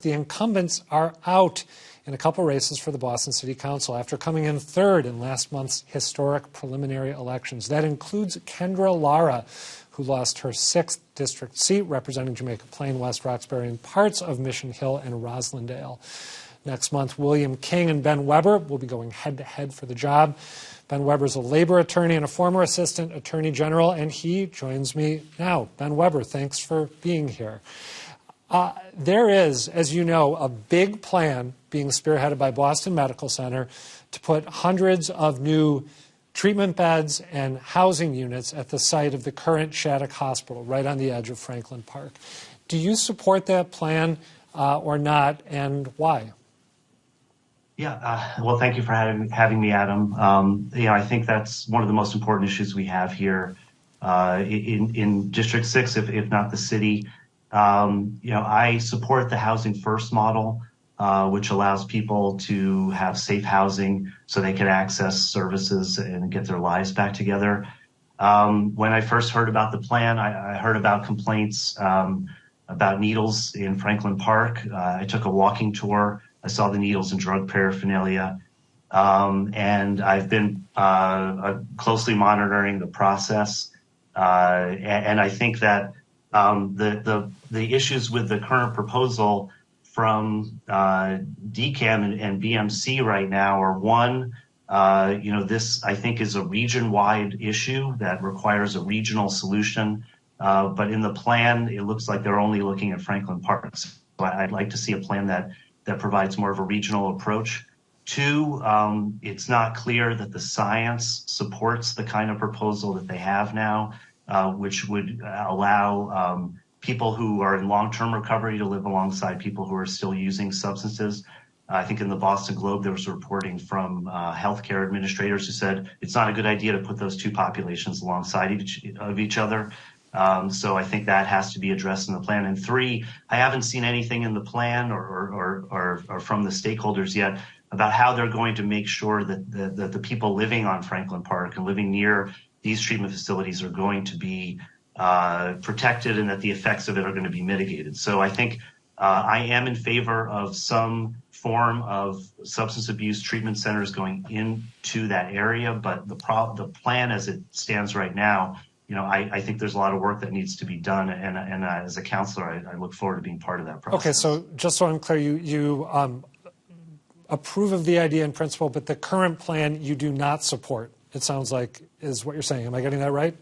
The incumbents are out in a couple races for the Boston City Council after coming in third in last month's historic preliminary elections. That includes Kendra Lara, who lost her 6th district seat representing Jamaica Plain, West Roxbury, and parts of Mission Hill and Roslindale. Next month, William King and Ben Weber will be going head-to-head for the job. Ben Weber is a labor attorney and a former assistant attorney general, and he joins me now. Ben Weber, thanks for being here. There is, as you know, a big plan being spearheaded by Boston Medical Center to put hundreds of new treatment beds and housing units at the site of the current Shattuck Hospital, right on the edge of Franklin Park. Do you support that plan or not, and why? Yeah, well, thank you for having me, Adam. I think that's one of the most important issues we have here in District 6, if not the city. I support the Housing First model, which allows people to have safe housing so they can access services and get their lives back together. When I first heard about the plan, I heard about complaints about needles in Franklin Park. I took a walking tour. I saw the needles and drug paraphernalia. And I've been closely monitoring the process. And I think that the issues with the current proposal from DCAM and BMC right now are one, this I think is a region-wide issue that requires a regional solution. But in the plan, it looks like they're only looking at Franklin Park. So I'd like to see a plan that provides more of a regional approach. Two, it's not clear that the science supports the kind of proposal that they have now. Which would allow people who are in long-term recovery to live alongside people who are still using substances. I think in the Boston Globe, there was reporting from healthcare administrators who said it's not a good idea to put those two populations alongside each other. So I think that has to be addressed in the plan. And three, I haven't seen anything in the plan or from the stakeholders yet about how they're going to make sure that the people living on Franklin Park and living near these treatment facilities are going to be protected and that the effects of it are going to be mitigated. So I think I am in favor of some form of substance abuse treatment centers going into that area, but the plan as it stands right now, I think there's a lot of work that needs to be done, and as a counselor, I look forward to being part of that process. Okay, so just so I'm clear, you approve of the idea in principle, but the current plan you do not support, it sounds like, is what you're saying. Am I getting that right?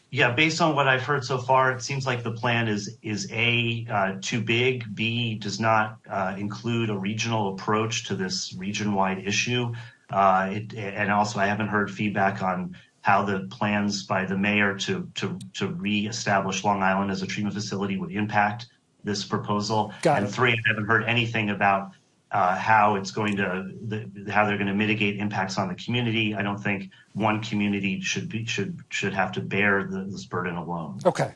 Yeah, based on what I've heard so far, it seems like the plan is A, too big, B, does not include a regional approach to this region-wide issue. And also, I haven't heard feedback on how the plans by the mayor to reestablish Long Island as a treatment facility would impact this proposal. And three, I haven't heard anything about how they're going to mitigate impacts on the community. I don't think one community should have to bear this burden alone. Okay.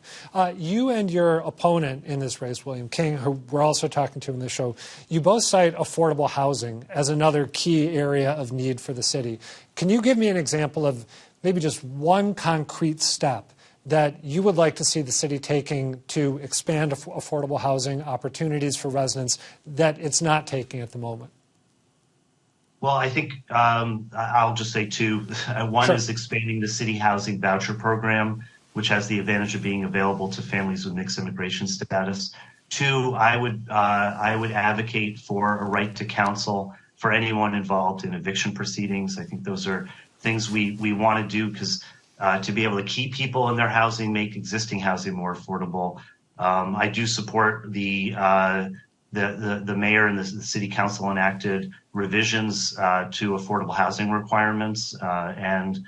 You and your opponent in this race, William King, who we're also talking to in this show, you both cite affordable housing as another key area of need for the city. Can you give me an example of maybe just one concrete step that you would like to see the city taking to expand affordable housing opportunities for residents that it's not taking at the moment? Well, I think I'll just say two. One is expanding the city housing voucher program, which has the advantage of being available to families with mixed immigration status. Two, I would advocate for a right to counsel for anyone involved in eviction proceedings. I think those are things we want to do because to be able to keep people in their housing, make existing housing more affordable. I do support the mayor and the city council enacted revisions to affordable housing requirements, and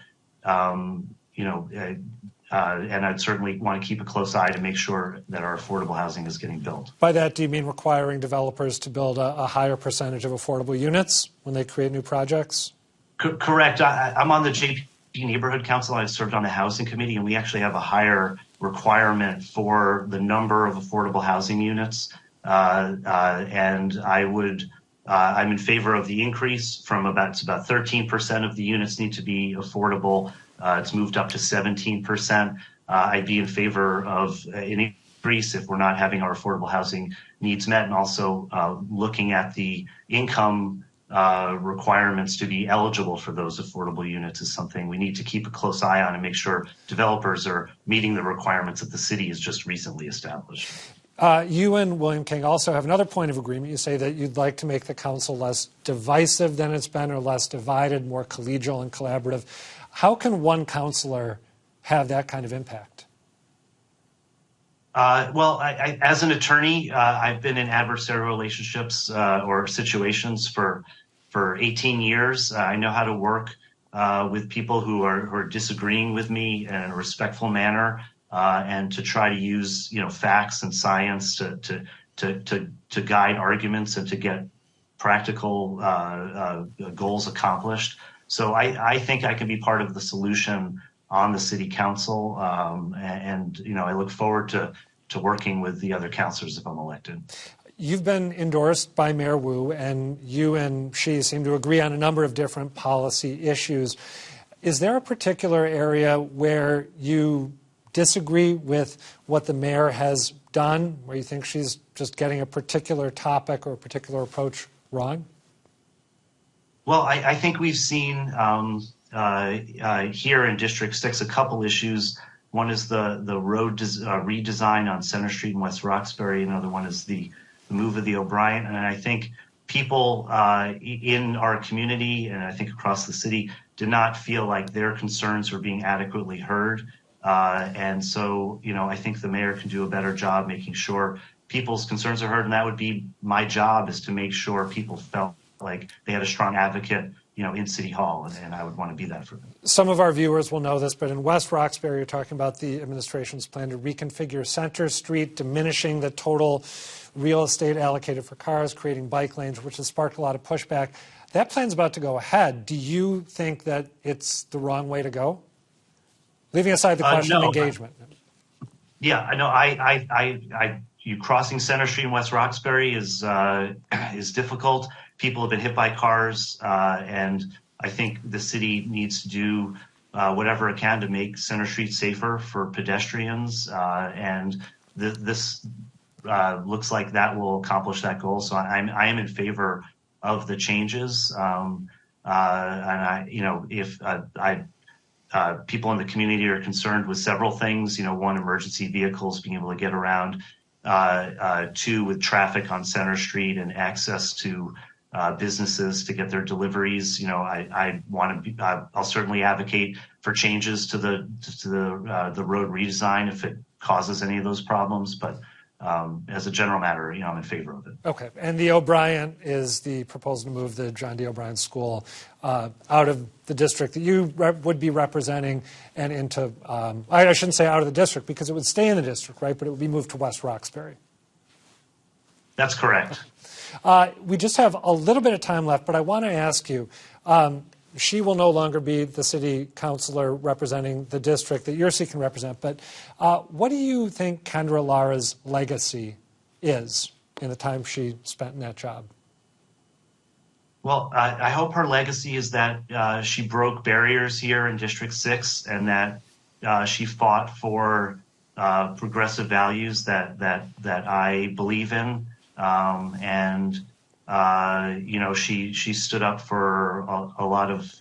I'd certainly want to keep a close eye to make sure that our affordable housing is getting built. By that, do you mean requiring developers to build a higher percentage of affordable units when they create new projects? Correct. I'm on the JP Neighborhood Council. I've served on the housing committee, and we actually have a higher requirement for the number of affordable housing units. And I'm in favor of the increase from about 13% of the units need to be affordable. It's moved up to 17%. I'd be in favor of an increase if we're not having our affordable housing needs met, and also looking at the income requirements to be eligible for those affordable units is something we need to keep a close eye on and make sure developers are meeting the requirements that the city has just recently established. You and William King also have another point of agreement. You say that you'd like to make the council less divisive than it's been, or less divided, more collegial and collaborative. How can one councilor have that kind of impact? Well, as an attorney, I've been in adversarial relationships or situations for 18 years. I know how to work with people who are disagreeing with me in a respectful manner, and to try to use facts and science to guide arguments and to get practical goals accomplished. So I think I can be part of the solution on the city council, and I look forward to working with the other councilors if I'm elected. You've been endorsed by Mayor Wu, and you and she seem to agree on a number of different policy issues. Is there a particular area where you disagree with what the mayor has done, where you think she's just getting a particular topic or a particular approach wrong? Well, I think we've seen here in District 6 a couple issues. One is the road redesign on Center Street in West Roxbury. Another one is the move of the O'Brien. And I think people in our community, and I think across the city, did not feel like their concerns were being adequately heard. And so, I think the mayor can do a better job making sure people's concerns are heard. And that would be my job, is to make sure people felt like they had a strong advocate in City Hall, and I would want to be that for them. Some of our viewers will know this, but in West Roxbury, you're talking about the administration's plan to reconfigure Center Street, diminishing the total real estate allocated for cars, creating bike lanes, which has sparked a lot of pushback. That plan's about to go ahead. Do you think that it's the wrong way to go? Leaving aside the question of engagement. Yeah, I know. You crossing Center Street in West Roxbury is difficult. People have been hit by cars, and I think the city needs to do whatever it can to make Center Street safer for pedestrians, and this looks like that will accomplish that goal. So I am in favor of the changes, and if people in the community are concerned with several things. One, emergency vehicles being able to get around. Two, with traffic on Center Street and access to businesses to get their deliveries. I want to. I'll certainly advocate for changes to the road redesign if it causes any of those problems. But as a general matter, I'm in favor of it. Okay. And the O'Brien is the proposal to move the John D. O'Brien School out of the district that you would be representing and into, I shouldn't say out of the district because it would stay in the district, right? But it would be moved to West Roxbury. That's correct. We just have a little bit of time left, but I want to ask you, she will no longer be the city councilor representing the district that you're seeking to represent, but what do you think Kendra Lara's legacy is in the time she spent in that job? Well, I hope her legacy is that she broke barriers here in District 6 and that she fought for progressive values that I believe in. She stood up for a lot of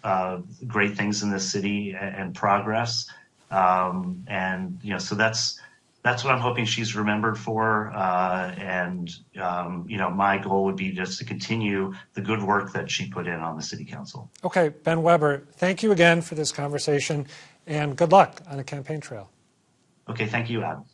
great things in this city and progress. So that's what I'm hoping she's remembered for. My goal would be just to continue the good work that she put in on the city council. Okay, Ben Weber, thank you again for this conversation and good luck on the campaign trail. Okay, thank you, Adam.